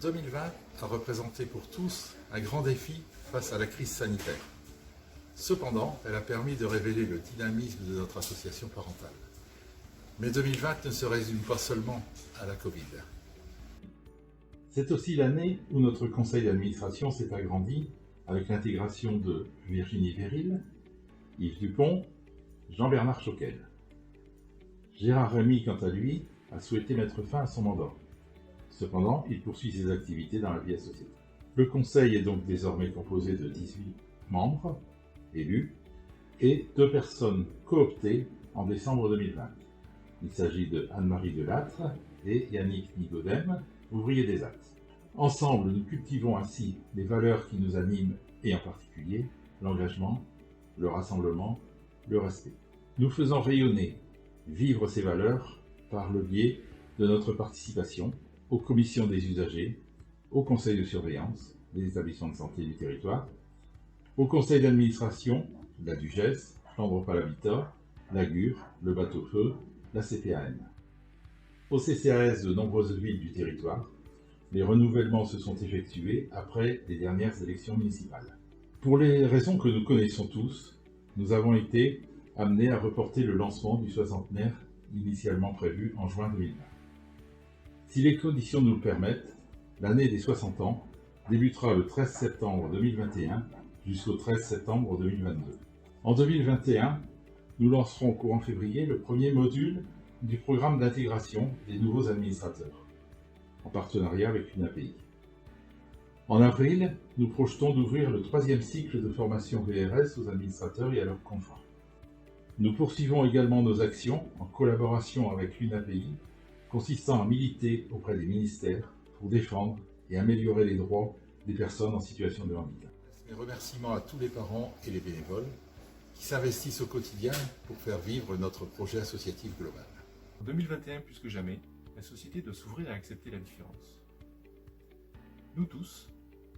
2020 a représenté pour tous un grand défi face à la crise sanitaire. Cependant, elle a permis de révéler le dynamisme de notre association parentale. Mais 2020 ne se résume pas seulement à la Covid. C'est aussi l'année où notre conseil d'administration s'est agrandi avec l'intégration de Virginie Véril, Yves Dupont, Jean-Bernard Choquel. Gérard Rémy, quant à lui, a souhaité mettre fin à son mandat. Cependant, il poursuit ses activités dans la vie associative. Le conseil est donc désormais composé de 18 membres élus et 2 personnes cooptées en décembre 2020. Il s'agit de Anne-Marie Delattre et Yannick Nigodem, ouvriers des actes. Ensemble, nous cultivons ainsi les valeurs qui nous animent et en particulier l'engagement, le rassemblement, le respect. Nous faisons rayonner, vivre ces valeurs par le biais de notre participation aux commissions des usagers, au conseil de surveillance des établissements de santé du territoire, au conseil d'administration, la DUGES, Flandre-Pas l'Habitat, la GUR, le Bateau-Feu, la CPAM. Au CCAS de nombreuses villes du territoire, les renouvellements se sont effectués après les dernières élections municipales. Pour les raisons que nous connaissons tous, nous avons été amenés à reporter le lancement du 60aire initialement prévu en juin 2020. Si les conditions nous le permettent, l'année des 60 ans débutera le 13 septembre 2021 jusqu'au 13 septembre 2022. En 2021, nous lancerons courant février le premier module du programme d'intégration des nouveaux administrateurs, en partenariat avec une API. En avril, nous projetons d'ouvrir le 3e cycle de formation VRS aux administrateurs et à leurs conjoints. Nous poursuivons également nos actions en collaboration avec une API, consistant à militer auprès des ministères pour défendre et améliorer les droits des personnes en situation de handicap. Mes remerciements à tous les parents et les bénévoles qui s'investissent au quotidien pour faire vivre notre projet associatif global. En 2021, plus que jamais, la société doit s'ouvrir à accepter la différence. Nous tous,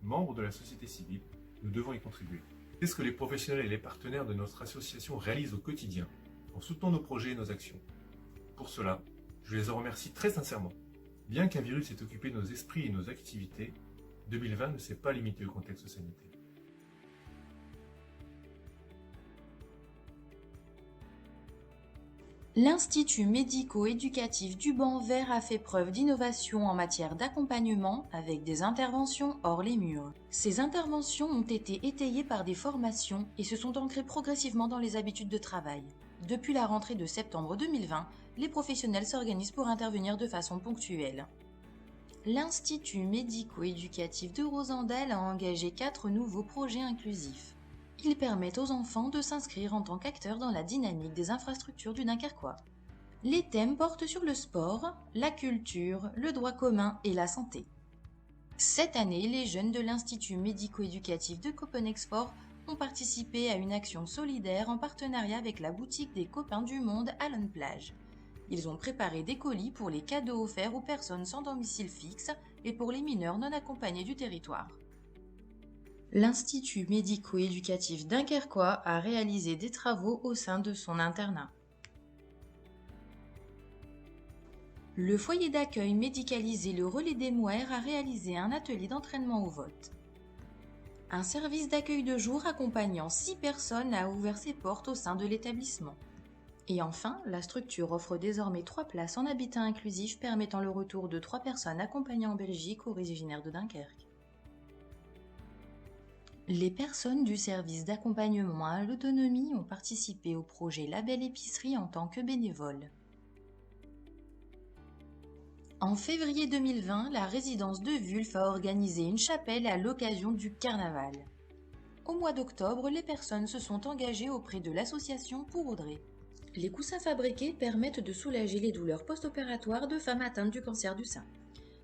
membres de la société civile, nous devons y contribuer. C'est ce que les professionnels et les partenaires de notre association réalisent au quotidien, en soutenant nos projets et nos actions. Pour cela, je les en remercie très sincèrement. Bien qu'un virus ait occupé nos esprits et nos activités, 2020 ne s'est pas limité au contexte sanitaire. L'Institut médico-éducatif du Banc Vert a fait preuve d'innovation en matière d'accompagnement avec des interventions hors les murs. Ces interventions ont été étayées par des formations et se sont ancrées progressivement dans les habitudes de travail. Depuis la rentrée de septembre 2020, les professionnels s'organisent pour intervenir de façon ponctuelle. L'Institut médico-éducatif de Rosendal a engagé 4 nouveaux projets inclusifs. Ils permettent aux enfants de s'inscrire en tant qu'acteurs dans la dynamique des infrastructures du Dunkerquois. Les thèmes portent sur le sport, la culture, le droit commun et la santé. Cette année, les jeunes de l'Institut médico-éducatif de Copenhague-Sport ont participé à une action solidaire en partenariat avec la boutique des Copains du Monde à Lone Plage. Ils ont préparé des colis pour les cadeaux offerts aux personnes sans domicile fixe et pour les mineurs non accompagnés du territoire. L'Institut médico-éducatif dunkerquois a réalisé des travaux au sein de son internat. Le foyer d'accueil médicalisé Le Relais des Mouères a réalisé un atelier d'entraînement au vote. Un service d'accueil de jour accompagnant 6 personnes a ouvert ses portes au sein de l'établissement. Et enfin, la structure offre désormais 3 places en habitat inclusif permettant le retour de 3 personnes accompagnées en Belgique originaires de Dunkerque. Les personnes du service d'accompagnement à l'autonomie ont participé au projet Label Épicerie en tant que bénévoles. En février 2020, la résidence de Wulf a organisé une chapelle à l'occasion du carnaval. Au mois d'octobre, les personnes se sont engagées auprès de l'association Pour Audrey. Les coussins fabriqués permettent de soulager les douleurs post-opératoires de femmes atteintes du cancer du sein.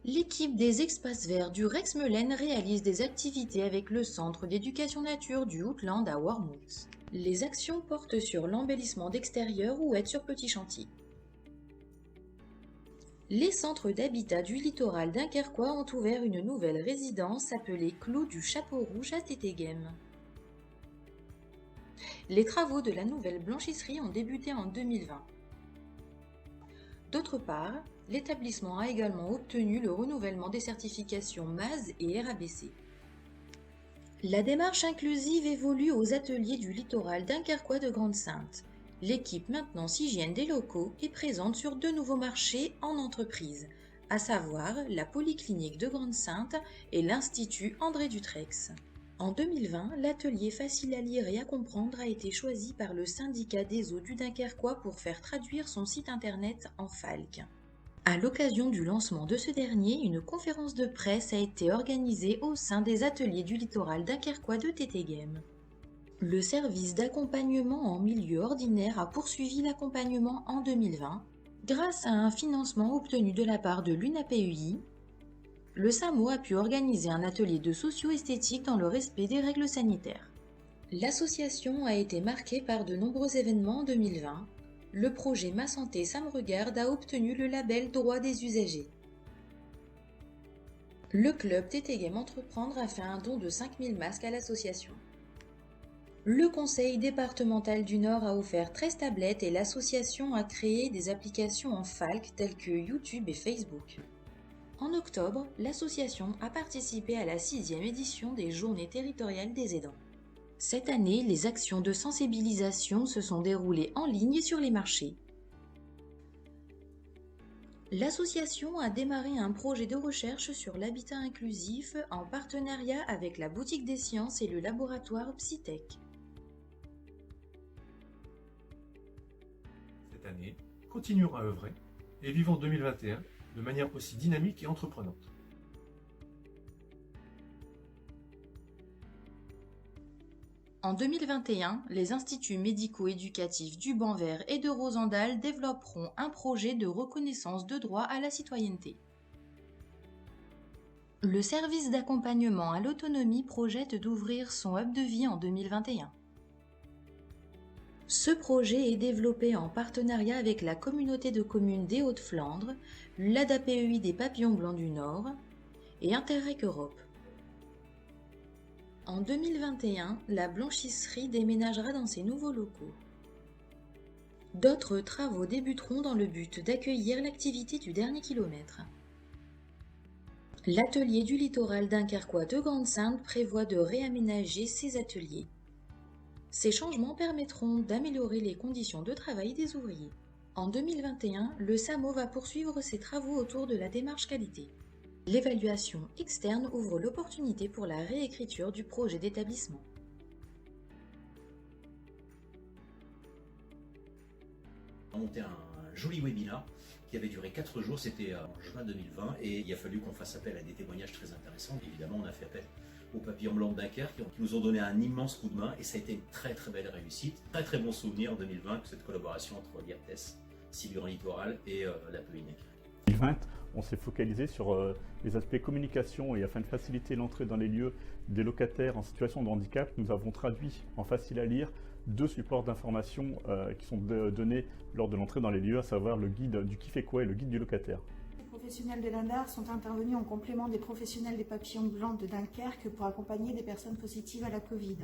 L'équipe des Espaces Verts du Rex-Melaine réalise des activités avec le Centre d'éducation nature du Outland à Wormhout. Les actions portent sur l'embellissement d'extérieur ou aide sur petits chantiers. Les centres d'habitat du littoral dunkerquois ont ouvert une nouvelle résidence appelée Clos du Chapeau Rouge à Tétéghem. Les travaux de la nouvelle blanchisserie ont débuté en 2020. D'autre part, l'établissement a également obtenu le renouvellement des certifications MAS et RABC. La démarche inclusive évolue aux ateliers du littoral dunkerquois de Grande-Synthe. L'équipe maintenance hygiène des locaux est présente sur 2 nouveaux marchés en entreprise, à savoir la Polyclinique de Grande-Synthe et l'Institut André Dutrex. En 2020, l'atelier facile à lire et à comprendre a été choisi par le syndicat des eaux du Dunkerquois pour faire traduire son site internet en FALC. À l'occasion du lancement de ce dernier, une conférence de presse a été organisée au sein des ateliers du littoral dunkerquois de Tétéghem. Le service d'accompagnement en milieu ordinaire a poursuivi l'accompagnement en 2020 grâce à un financement obtenu de la part de l'UNAPEI. Le SAMO a pu organiser un atelier de socio-esthétique dans le respect des règles sanitaires. L'association a été marquée par de nombreux événements en 2020. Le projet Ma Santé Ça Me Regarde a obtenu le label Droit des usagers. Le club Tétéghem Entreprendre a fait un don de 5000 masques à l'association. Le conseil départemental du Nord a offert 13 tablettes et l'association a créé des applications en FALC telles que YouTube et Facebook. En octobre, l'association a participé à la 6e édition des Journées territoriales des aidants. Cette année, les actions de sensibilisation se sont déroulées en ligne sur les marchés. L'association a démarré un projet de recherche sur l'habitat inclusif en partenariat avec la Boutique des Sciences et le laboratoire Psytech. Cette année, continuons à œuvrer et vivons 2021 de manière aussi dynamique et entreprenante. En 2021, les instituts médico-éducatifs du Banvert et de Rosendal développeront un projet de reconnaissance de droit à la citoyenneté. Le service d'accompagnement à l'autonomie projette d'ouvrir son hub de vie en 2021. Ce projet est développé en partenariat avec la communauté de communes des Hauts-de-Flandre, l'ADAPEI des Papillons Blancs du Nord et Interreg Europe. En 2021, la blanchisserie déménagera dans ses nouveaux locaux. D'autres travaux débuteront dans le but d'accueillir l'activité du dernier kilomètre. L'atelier du littoral dunkerquois de Grande-Synthe prévoit de réaménager ses ateliers. Ces changements permettront d'améliorer les conditions de travail des ouvriers. En 2021, le SAMO va poursuivre ses travaux autour de la démarche qualité. L'évaluation externe ouvre l'opportunité pour la réécriture du projet d'établissement. On a monté un joli webinar qui avait duré 4 jours, c'était en juin 2020, et il a fallu qu'on fasse appel à des témoignages très intéressants. Évidemment, on a fait appel aux Papillons Blancs de Dunkerque qui nous ont donné un immense coup de main, et ça a été une très très belle réussite. Très très bon souvenir en 2020, cette collaboration entre l'IRTES, Siluran Littoral et la PEI Dunkerque. 2020, on s'est focalisé sur les aspects communication, et afin de faciliter l'entrée dans les lieux des locataires en situation de handicap, nous avons traduit en facile à lire 2 supports d'information qui sont donnés lors de l'entrée dans les lieux, à savoir le guide du qui fait quoi et le guide du locataire. Les professionnels de l'INDAR sont intervenus en complément des professionnels des Papillons Blancs de Dunkerque pour accompagner des personnes positives à la Covid.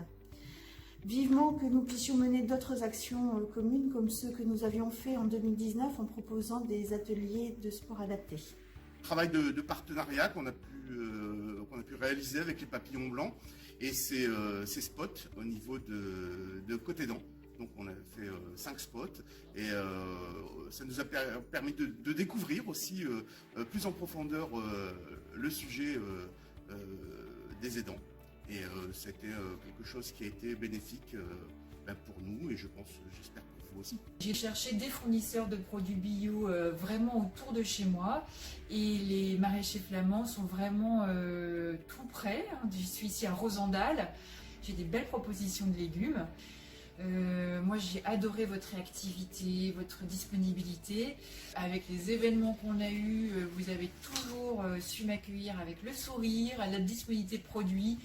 Vivement que nous puissions mener d'autres actions communes comme ceux que nous avions fait en 2019 en proposant des ateliers de sport adaptés. Travail de partenariat qu'on a pu réaliser avec les Papillons Blancs et ces spots au niveau de Côte-Édent. Donc on a fait 5 spots et ça nous a permis de découvrir aussi plus en profondeur le sujet des aidants. Et c'était quelque chose qui a été bénéfique pour nous et j'espère pour vous aussi. J'ai cherché des fournisseurs de produits bio vraiment autour de chez moi et les maraîchers flamands sont vraiment tout près. Je suis ici à Rosendal, j'ai des belles propositions de légumes. Moi j'ai adoré votre réactivité, votre disponibilité. Avec les événements qu'on a eus, vous avez toujours su m'accueillir avec le sourire, la disponibilité de produits.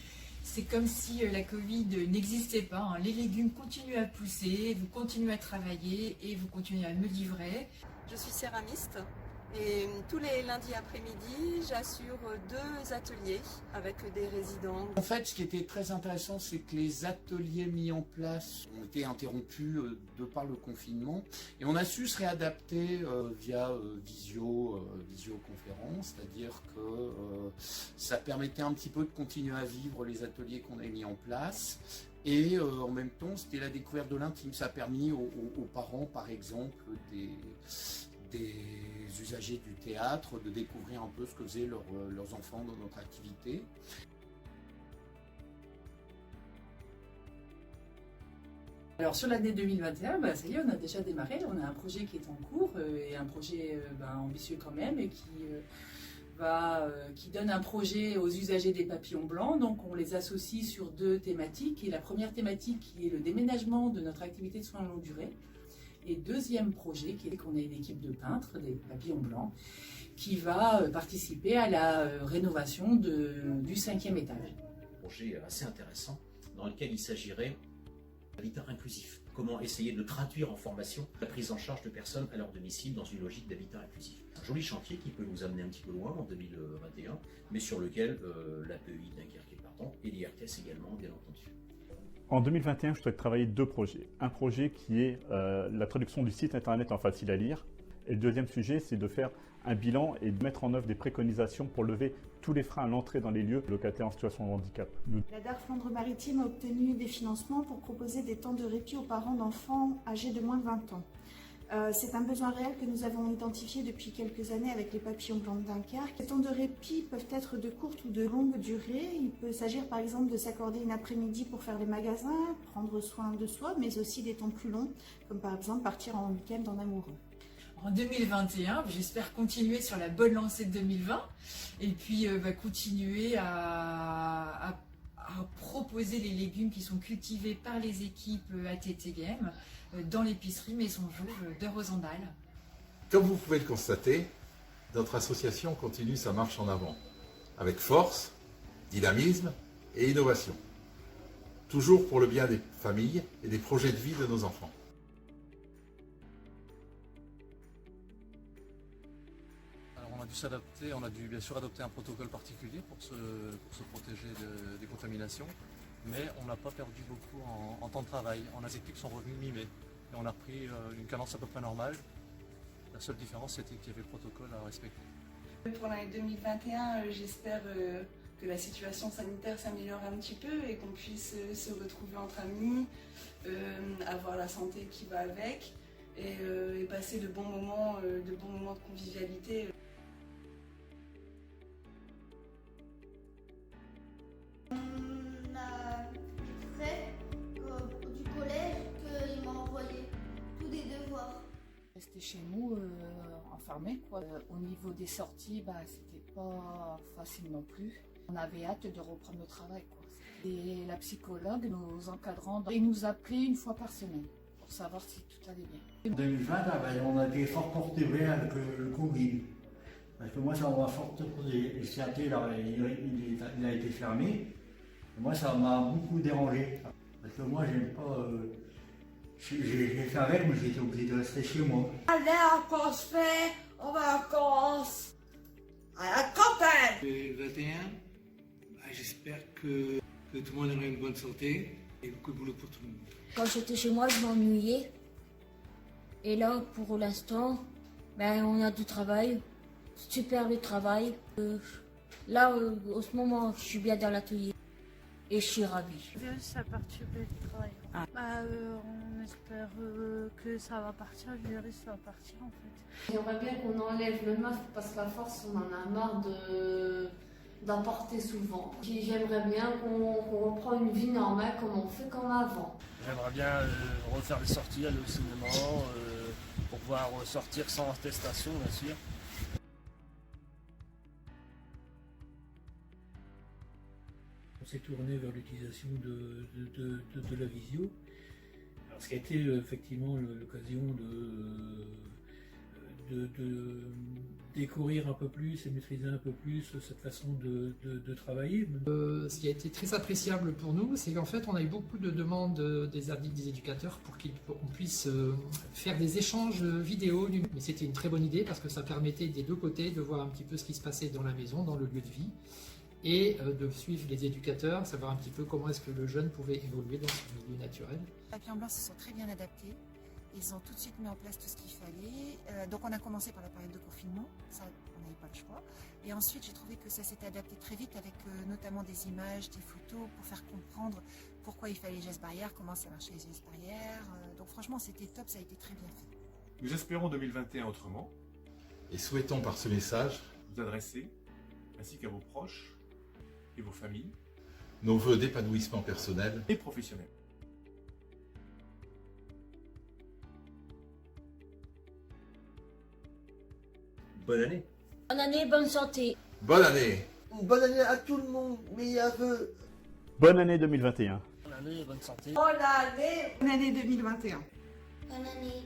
C'est comme si la Covid n'existait pas, hein. Les légumes continuent à pousser, vous continuez à travailler et vous continuez à me livrer. Je suis céramiste Et tous les lundis après-midi, j'assure 2 ateliers avec des résidents. En fait, ce qui était très intéressant, c'est que les ateliers mis en place ont été interrompus de par le confinement. Et on a su se réadapter via visioconférence, c'est-à-dire que ça permettait un petit peu de continuer à vivre les ateliers qu'on avait mis en place. Et en même temps, c'était la découverte de l'intime. Ça a permis aux parents, par exemple, des usagers du théâtre, de découvrir un peu ce que faisaient leurs enfants dans notre activité. Alors sur l'année 2021, ça y est, on a déjà démarré, on a un projet qui est en cours et un projet ambitieux quand même et qui donne un projet aux usagers des papillons blancs. Donc on les associe sur 2 thématiques. Et la première thématique qui est le déménagement de notre activité de soins longue durée. Et deuxième projet qui est qu'on ait une équipe de peintres, des papillons blancs, qui va participer à la rénovation du 5e étage. Un projet assez intéressant dans lequel il s'agirait d'habitat inclusif. Comment essayer de traduire en formation la prise en charge de personnes à leur domicile dans une logique d'habitat inclusif. Un joli chantier qui peut nous amener un petit peu loin en 2021, mais sur lequel l'APEI Dunkerque est partant et l'IRTS également, bien entendu. En 2021, je souhaite travailler 2 projets. Un projet qui est la traduction du site internet en facile à lire. Et le deuxième sujet, c'est de faire un bilan et de mettre en œuvre des préconisations pour lever tous les freins à l'entrée dans les lieux locataires en situation de handicap. La DAR Flandre-Maritime a obtenu des financements pour proposer des temps de répit aux parents d'enfants âgés de moins de 20 ans. C'est un besoin réel que nous avons identifié depuis quelques années avec les papillons blancs de Dunkerque. Les temps de répit peuvent être de courte ou de longue durée. Il peut s'agir par exemple de s'accorder une après-midi pour faire les magasins, prendre soin de soi, mais aussi des temps plus longs, comme par exemple partir en week-end en amoureux. En 2021, j'espère continuer sur la bonne lancée de 2020 et puis continuer à proposer les légumes qui sont cultivés par les équipes ATT Game dans l'épicerie Maison Jouve de Rosendal. Comme vous pouvez le constater, notre association continue sa marche en avant, avec force, dynamisme et innovation. Toujours pour le bien des familles et des projets de vie de nos enfants. On a dû bien sûr adopter un protocole particulier pour se protéger des contaminations, mais on n'a pas perdu beaucoup en temps de travail. Les équipes sont revenues mi-mai et on a repris une cadence à peu près normale. La seule différence, c'était qu'il y avait le protocole à respecter. Pour l'année 2021, j'espère que la situation sanitaire s'améliore un petit peu et qu'on puisse se retrouver entre amis, avoir la santé qui va avec et passer de bons moments de convivialité. On a fait du collège qu'il m'a envoyé tous des devoirs. Rester chez nous, enfermés quoi. Au niveau des sorties, c'était pas facile non plus. On avait hâte de reprendre le travail quoi. Et la psychologue, nos encadrants, ils nous appelaient une fois par semaine pour savoir si tout allait bien. En 2020, on a été fort perturbé avec le Covid. Parce que moi, ça m'a fort perturbé. Le CAT, il a été fermé. Et moi, ça m'a beaucoup dérangé. Parce que moi, j'aime pas. J'ai fait avec, mais j'étais obligé de rester chez moi. Allez, on se fait en vacances à la campagne. 2021, j'espère que tout le monde aura une bonne santé et beaucoup de boulot pour tout le monde. Quand j'étais chez moi, je m'ennuyais. Et là, pour l'instant, on a du travail. Super le travail. Là, en ce moment, je suis bien dans l'atelier. Et je suis ravie. Ça perturbe le travail. On espère que ça va partir, le virus va partir en fait. J'aimerais bien qu'on enlève le masque parce qu'à force on en a marre d'en porter souvent. J'aimerais bien qu'on reprenne une vie normale comme on fait comme avant. J'aimerais bien refaire des sorties, aller au cinéma, pour pouvoir sortir sans attestation bien sûr. On s'est tourné vers l'utilisation de la visio. Alors, ce qui a été effectivement l'occasion découvrir un peu plus et maîtriser un peu plus cette façon de travailler. Ce qui a été très appréciable pour nous, c'est qu'en fait, on a eu beaucoup de demandes des éducateurs pour qu'on puisse faire des échanges vidéo. Mais c'était une très bonne idée parce que ça permettait des deux côtés de voir un petit peu ce qui se passait dans la maison, dans le lieu de vie, et de suivre les éducateurs, savoir un petit peu comment est-ce que le jeune pouvait évoluer dans ce milieu naturel. Les papillons blancs se sont très bien adaptés. Ils ont tout de suite mis en place tout ce qu'il fallait. Donc on a commencé par la période de confinement, ça on n'avait pas le choix. Et ensuite j'ai trouvé que ça s'était adapté très vite avec notamment des images, des photos pour faire comprendre pourquoi il fallait les gestes barrières, comment ça marchait les gestes barrières. Donc franchement c'était top, ça a été très bien fait. Nous espérons 2021 autrement. Et souhaitons par ce message vous adresser, ainsi qu'à vos proches et vos familles, nos vœux d'épanouissement personnel et professionnel. Bonne année. Bonne année, bonne santé. Bonne année. Bonne année à tout le monde, meilleurs vœux. Bonne année 2021. Bonne année, bonne santé. Bonne année. Bonne année 2021. Bonne année.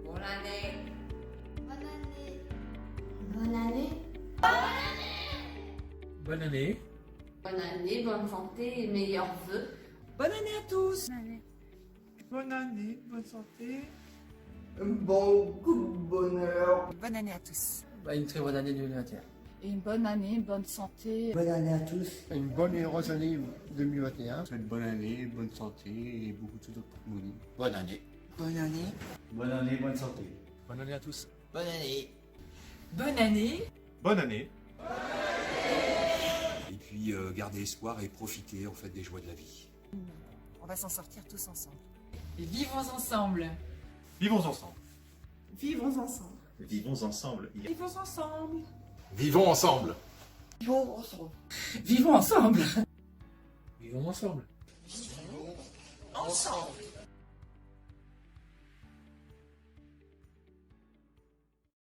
Bonne année. Bonne année. Bonne année. Bonne année. Bonne année, bonne santé et meilleurs vœux. Bonne année à tous. Bonne année, bonne santé. Beaucoup de bonheur. Bonne année à tous. Une très bonne année 2021. Et une bonne année, bonne santé. Bonne année à tous. Une bonne et heureuse année 2021. Une bonne année, bonne santé et beaucoup de d'autres bonnes. Bonne année. Bonne année. Bonne année, bonne santé. Bonne année à tous. Bonne année. Bonne année. Bonne année. Et puis garder espoir et profiter en fait des joies de la vie. On va s'en sortir tous ensemble. Et vivons ensemble. Vivons ensemble. Vivons ensemble. Vivons ensemble. Vivons ensemble. Vivons ensemble. Vivons ensemble. Vivons ensemble. Vivons ensemble. Vivons ensemble.